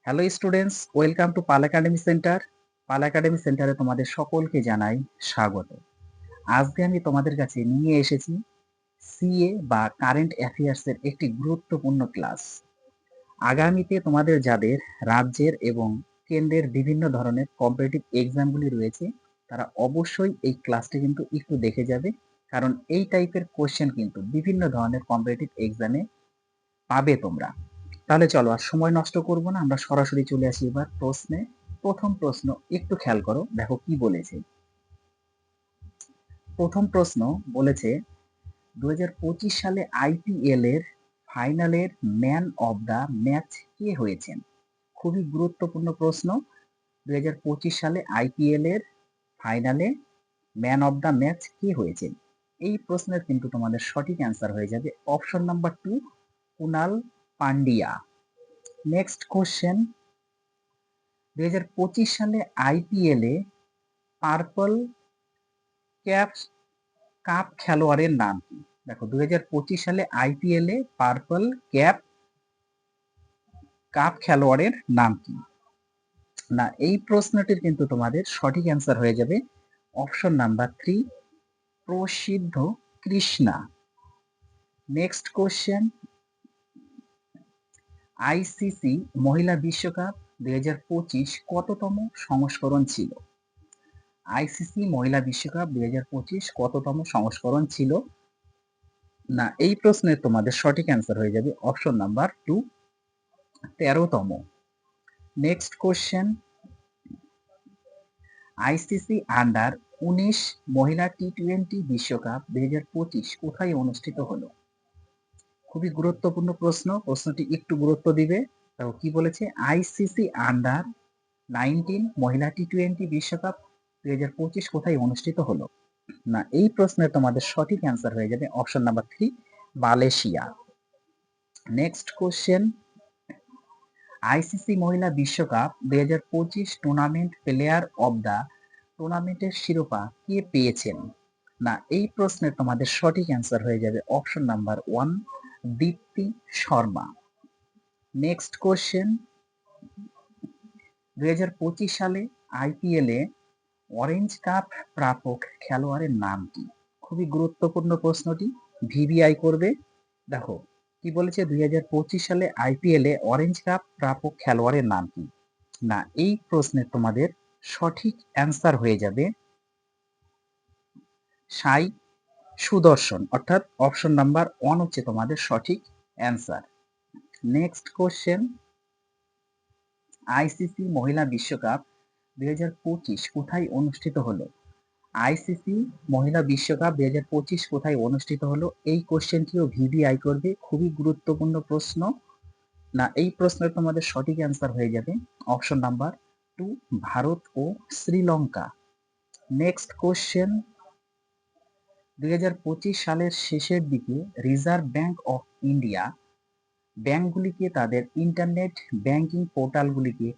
Hello students, welcome to Pal academy centre. Pal academy সেন্টারে তোমাদের সকলকে জানাই স্বাগত। আজকে আমি তোমাদের কাছে নিয়ে এসেছি সিএ বা কারেন্ট অ্যাফেয়ার্স এর একটি গুরুত্বপূর্ণ ক্লাস। আগামীতে তোমাদের যাদের রাজ্যের এবং কেন্দ্রের বিভিন্ন ধরনের কম্পিটিটিভ এক্সামগুলি রয়েছে, তারা অবশ্যই এই ক্লাসটি কিন্তু একটু দেখে যাবে, কারণ এই টাইপের কোশ্চেন কিন্তু বিভিন্ন ধরনের কম্পিটিটিভ এক্সামে পাবে তোমরা। তাহলে চলো আর সময় নষ্ট করব না, আমরা সরাসরি চলে আসি এবার প্রশ্নে। প্রথম প্রশ্ন একটু খেয়াল করো, দেখো কি বলেছে। প্রথম প্রশ্ন বলেছে 2025 সালে আইপিএল এর ফাইনালের ম্যান অব দ্য ম্যাচ কে হয়েছেন? খুবই গুরুত্বপূর্ণ প্রশ্ন। 2025 সালে আইপিএল এর ফাইনালে ম্যান অব দ্য ম্যাচ কে হয়েছেন? এই প্রশ্নের কিন্তু তোমাদের সঠিক অ্যান্সার হয়ে যাবে option number 2, Kunal Pandya. Next question, 2025 সালে আইপিএল এ পার্পল ক্যাপ কাপ খেলোয়াড়ের নাম কি? দেখো 2025 সালে আইপিএল এ পার্পল ক্যাপ কাপ খেলোয়াড়ের নাম কি? না, এই প্রশ্নটির কিন্তু তোমাদের সঠিক অ্যান্সার হয়ে যাবে অপশন নাম্বার 3, প্রসিদ্ধ কৃষ্ণা। নেক্সট কোশ্চেন, আইসিসি মহিলা বিশ্বকাপ 2025 কততম সংস্করণ ছিল? আইসিসি মহিলা বিশ্বকাপ 2025 কততম সংস্করণ ছিল? না, এই প্রশ্নের তোমাদের সঠিক অ্যান্সার হয়ে যাবে অপশন নাম্বার 2, 13তম। নেক্সট কোশ্চেন, আইসিসি আন্ডার 19 মহিলা টি-20 বিশ্বকাপ 2025 কোথায় অনুষ্ঠিত হলো? খুবই গুরুত্বপূর্ণ প্রশ্ন, প্রশ্নটি একটু গুরুত্ব দিবে। তো কি বলেছে, আইসিসি আন্ডার 19 মহিলা টি-20 বিশ্বকাপ 2025 কোথায় অনুষ্ঠিত হলো? না, এই প্রশ্নের তোমাদের সঠিক অ্যান্সার হয়ে যাবে option number 3, Malaysia. Next question, ICC মহিলা বিশ্বকাপ 2025 টুর্নামেন্ট প্লেয়ার অব দ্য টুর্নামেন্টের শিরোপা কে পেয়েছেন? না, এই প্রশ্নের তোমাদের সঠিক অ্যান্সার হয়ে যাবে option number 1, Deepti Sharma. Next question, 2025 সালে আইপিএল এ অরেঞ্জ কাপ প্রাপক খেলোয়াড়ের নাম কি? খুবই গুরুত্বপূর্ণ প্রশ্নটি, ভিভিআই করবে। দেখো কি বলেছে, 2025 সালে আইপিএল এ অরেঞ্জ কাপ প্রাপক খেলোয়াড়ের নাম কি? না, এই প্রশ্নের তোমাদের সঠিক অ্যান্সার হয়ে যাবে সাই সুদর্শন, অর্থাৎ অপশন নাম্বার 1 হচ্ছে তোমাদের সঠিক অ্যান্সার। নেক্সট কোশ্চেন, আইসিসি মহিলা বিশ্বকাপ 2025 কোথায় অনুষ্ঠিত হলো? আইসিসি মহিলা বিশ্বকাপ 2025 কোথায় অনুষ্ঠিত হলো? এই কোশ্চেনটিও ভিভিআই করবে, খুবই গুরুত্বপূর্ণ প্রশ্ন। না, এই প্রশ্নের তোমাদের সঠিক অ্যান্সার হয়ে যাবে অপশন নাম্বার 2, ভারত ও শ্রীলঙ্কা। নেক্সট কোশ্চেন, 2025 সালের শেষের দিকে রিজার্ভ ব্যাংক অফ ইন্ডিয়া ব্যাংকগুলিকে তাদের ইন্টারনেট ব্যাংকিং পোর্টালগুলিকে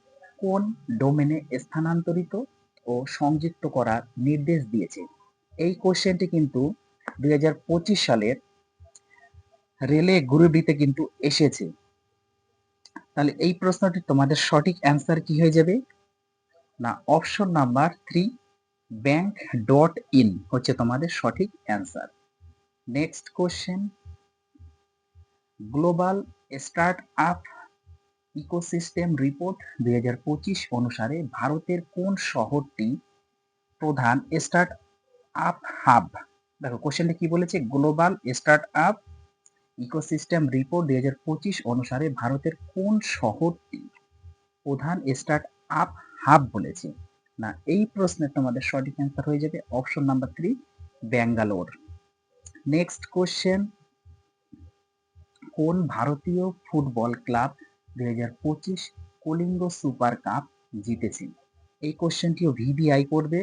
কোন ডোমেনে স্থানান্তরিত ও সংযুক্ত করার নির্দেশ দিয়েছে? এই কোশ্চেনটি কিন্তু 2025 সালের রেলে গ্রুপ ডিতে কিন্তু এসেছে। তাহলে এই প্রশ্নটি তোমাদের সঠিক অ্যান্সার কি হয়ে যাবে? না, অপশন নাম্বার 3, bank.in হচ্ছে তোমাদের সঠিক answer. Next question, global start up ecosystem report 2025 অনুসারে ভারতের কোন শহরটি প্রধান স্টার্ট আপ হাব? দেখো কোশ্চেনটা কি বলেছে, global start up ecosystem report 2025 অনুসারে ভারতের কোন শহরটি প্রধান স্টার্ট আপ হাব বলেছে? না, এই প্রশ্নের তোমাদের সঠিক অ্যান্সার হয়ে যাবে option number 3, Bangalore. Next question, কোন ভারতীয় football club 2025 Kalinga super cup জিতেছে? এই কোশ্চেনটিও ভিভিআই করবে।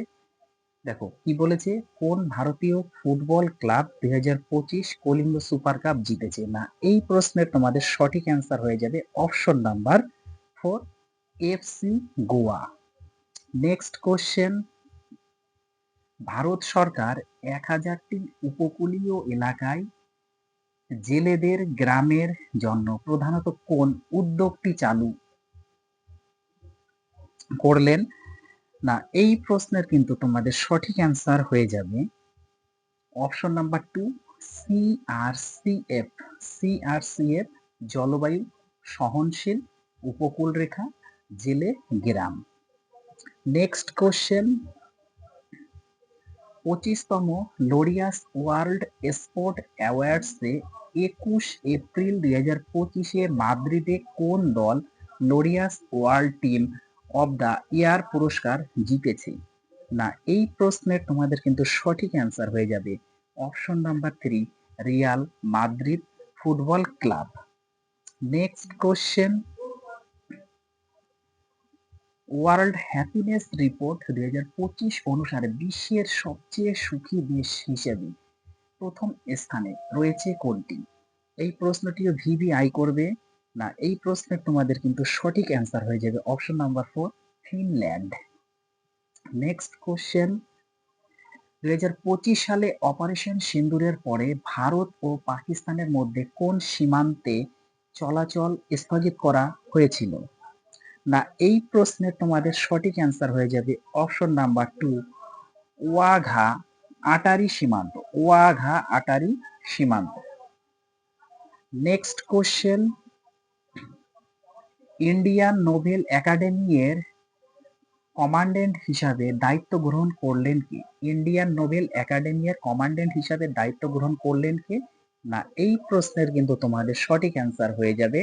দেখো কি বলেছে, কোন ভারতীয় football club 2025 Kalinga super cup জিতেছে? না, এই প্রশ্নের তোমাদের সঠিক অ্যান্সার হয়ে যাবে option number 4, FC Goa. Next question, ভারত সরকার 1000টি উপকূলীয় এলাকায় জেলেদের গ্রামের জন্য প্রধানত কোন উদ্যোগটি চালু করলেন? না, এই প্রশ্নের কিন্তু তোমাদের সঠিক অ্যান্সার হয়ে যাবে অপশন নাম্বার 2 সিআরসিএফ। সিআরসিএফ জলবায়ু সহনশীল উপকূল রেখা জেলে গ্রাম। নেক্সট কোশ্চেন, 25তম লোরিয়াস ওয়ার্ল্ড স্পোর্ট অ্যাওয়ার্ডসে 21 এপ্রিল 2025-এ মাদ্রিদে কোন দল Laureus world team of the year পুরস্কার জিতেছে? না, এই প্রশ্নের তোমাদের কিন্তু সঠিক অ্যান্সার হয়ে যাবে option number 3 Real Madrid football club. Next question, world happiness report 2025 অনুসারে বিশ্বের সবচেয়ে সুখী দেশ হিসেবে প্রথম স্থানে রয়েছে কোনটি? এই প্রশ্নটিও ভিভিআই করবে। না, এই প্রশ্নের তোমাদের কিন্তু সঠিক অ্যান্সার হয়ে যাবে option number 4 Finland. Next question, 2025 সালে অপারেশন সিন্দুরের পরে ভারত ও পাকিস্তানের মধ্যে কোন সীমান্তে চলাচল স্থগিত করা হয়েছিল? না, এই প্রশ্নের তোমাদের সঠিক অ্যান্সার হয়ে যাবে অপশন নাম্বার 2 ওয়াঘা আটারি সীমান্ত। ওয়াঘা আটারি সীমান্ত। Next question, Indian Nobel academy এর কমান্ড্যান্ট হিসাবে দায়িত্ব গ্রহণ করলেন কে? ইন্ডিয়ান নোবেল একাডেমি এর কমান্ড্যান্ট হিসাবে দায়িত্ব গ্রহণ করলেন কে? না, এই প্রশ্নের কিন্তু তোমাদের সঠিক অ্যান্সার হয়ে যাবে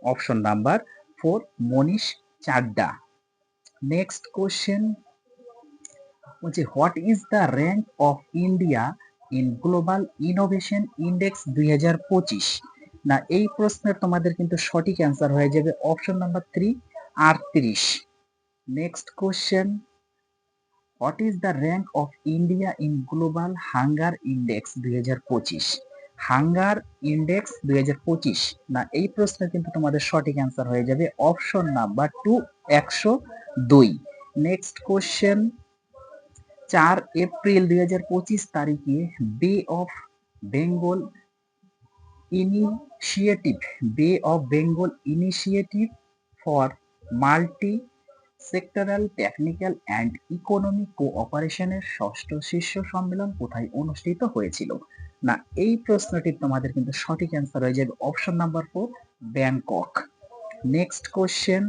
অপশন নাম্বার 4 মনীষ চাড্ডা। নেক্সট কোশ্চেন বলছে, what is the rank of India in global innovation index 2025? না, এই প্রশ্নের তোমাদের কিন্তু সঠিক অ্যান্সার হয়ে যাবে option number 3 38। Next question, what is the rank of India in global hunger index 2025? Hunger index 2025। না, এই প্রশ্নের কিন্তু তোমাদের সঠিক অ্যান্সার হয়ে যাবে option number 2 102। Next question, 4 April 2025 তারিখে bay of Bengal initiative bay of Bengal initiative for multi sectoral technical and economic কোঅপারেশনের ষষ্ঠ শীর্ষ সম্মেলন কোথায় অনুষ্ঠিত হয়েছিল? না, এই প্রশ্নটির তোমাদের কিন্তু সঠিক অ্যান্সার হয়ে যাবে option number 4 Bangkok. Next question,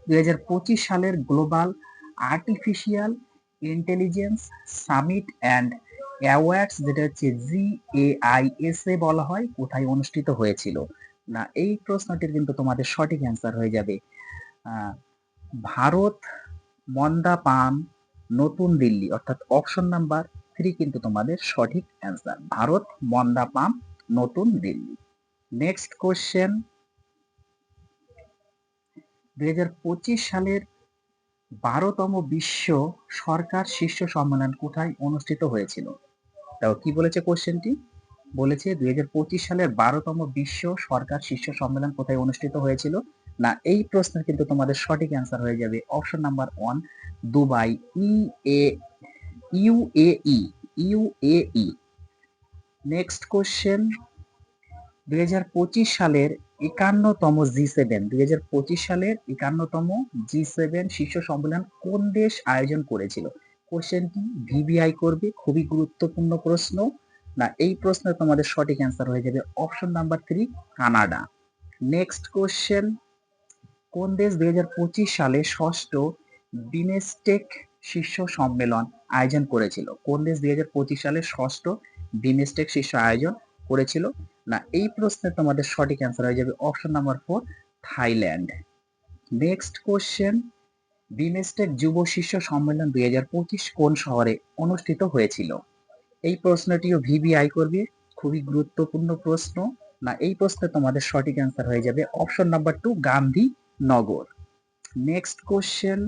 2025 সালের global artificial intelligence summit and awards, যেটা হচ্ছে GAISA বলা হয়, কোথায় অনুষ্ঠিত হয়েছিল? না, এই প্রশ্নটির কিন্তু তোমাদের সঠিক অ্যান্সার হয়ে যাবে ভারত মন্দাপাম নতুন দিল্লি, অর্থাৎ অপশন নাম্বার 3 কিন্তু তোমাদের সঠিক অ্যান্সার, ভারত মন্দাপাম নতুন দিল্লি। নেক্সট কোশ্চেন, 2025 সালের 12তম বিশ্ব সরকার শীর্ষ সম্মেলন কোথায় অনুষ্ঠিত হয়েছিল? তাও কি বলেছে কোশ্চেনটি? বলেছে 2025 সালের 12তম বিশ্ব সরকার শীর্ষ সম্মেলন কোথায় অনুষ্ঠিত হয়েছিল? না, এই প্রশ্নের কিন্তু তোমাদের সঠিক অ্যান্সার হয়ে যাবে option number 1 Dubai UAE. UAE. Next question, 2025 সালের 51তম G7 2025 সালের 51তম G7 শীর্ষ সম্মেলন কোন দেশ আয়োজন করেছিল? কোশ্চেনটি ভিভিআই করবে, খুবই গুরুত্বপূর্ণ প্রশ্ন। না, এই প্রশ্নের তোমাদের সঠিক অ্যান্সার হয়ে যাবে option number 3 Canada. Next question, কোন দেশ 2025 সালে ষষ্ঠ বিমস্টেক শীর্ষ সম্মেলন আয়োজন করেছিল? কোন দেশ 2025 সালে ষষ্ঠ বিমস্টেক শীর্ষ আয়োজন করেছিল? না, এই প্রশ্নের তোমাদের সঠিক অ্যান্সার হয়ে যাবে option number 4 Thailand. Next question, BIMSTEC যুব শীর্ষ সম্মেলন 2025 কোন শহরে অনুষ্ঠিত হয়েছিল? এই প্রশ্নটিও ভিভিআই করবে, খুবই গুরুত্বপূর্ণ প্রশ্ন। না, এই প্রশ্নে তোমাদের সঠিক অ্যান্সার হয়ে যাবে option number 2 Gandhinagar. Next question,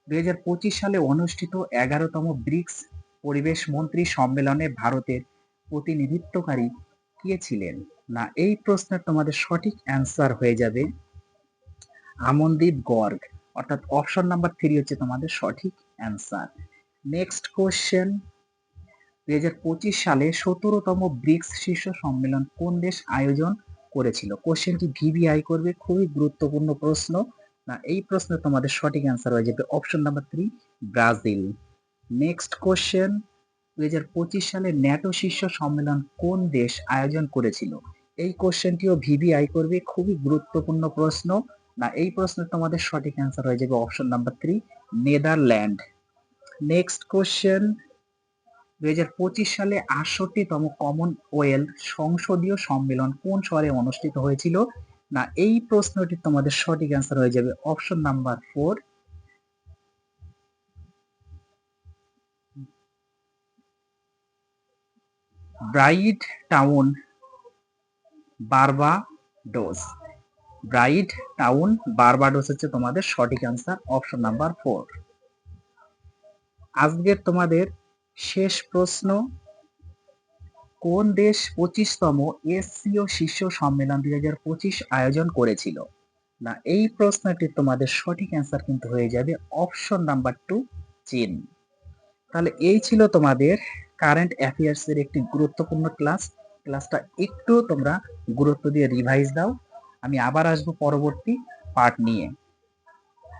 2025 সালে অনুষ্ঠিত 11তম ব্রিক্স পরিবেশ মন্ত্রী সম্মেলনে ভারতের প্রতিনিধিত্বকারী কে ছিলেন? না, এই প্রশ্নের তোমাদের সঠিক অ্যান্সার হয়ে যাবে আমনদীপ গর্গ, অর্থাৎ অপশন নাম্বার 3 হচ্ছে তোমাদের সঠিক অ্যান্সার। নেক্সট কোশ্চেন, 2025 সালে 17তম ব্রিক্স শীর্ষ সম্মেলন কোন দেশ আয়োজন করেছিল? কোশ্চেনটি ভিভিআই করবে, খুবই গুরুত্বপূর্ণ প্রশ্ন। না, এই প্রশ্নের তোমাদের সঠিক অ্যান্সার হয়ে যাবে option number 3 Brazil. Next question, 2025 সালে ন্যাটো শীর্ষ সম্মেলন কোন দেশ আয়োজন করেছিল? এই কোশ্চেনটিও ভিভিআই করবে, খুবই গুরুত্বপূর্ণ প্রশ্ন। না, এই প্রশ্নের তোমাদের সঠিক অ্যান্সার হয়ে যাবে option number 3 Netherland. Next question, 2025 সালে 68তম কমনওয়েলথ সংসদীয় সম্মেলন কোন শহরে অনুষ্ঠিত হয়েছিল? না, এই প্রশ্নটি তোমাদের সঠিক অ্যান্সার হয়ে যাবে option number 4 bright town, Barbados. Bright town, Barbados হচ্ছে তোমাদের সঠিক অ্যান্সার অপশন নাম্বার 4। আজকের তোমাদের শেষ প্রশ্ন, কোন দেশ 25তম এসসিও শীর্ষ সম্মেলন 2025 আয়োজন করেছিল? না, এই প্রশ্নটির তোমাদের সঠিক অ্যান্সার কিন্তু হয়ে যাবে অপশন নাম্বার 2 চীন। তাহলে এই ছিল তোমাদের কারেন্ট অ্যাফেয়ার্স এর একটি গুরুত্বপূর্ণ ক্লাস। ক্লাসটা একটু তোমরা গুরুত্ব দিয়ে রিভাইজ দাও। আমি আবার আসবো পরবর্তী পার্ট নিয়ে।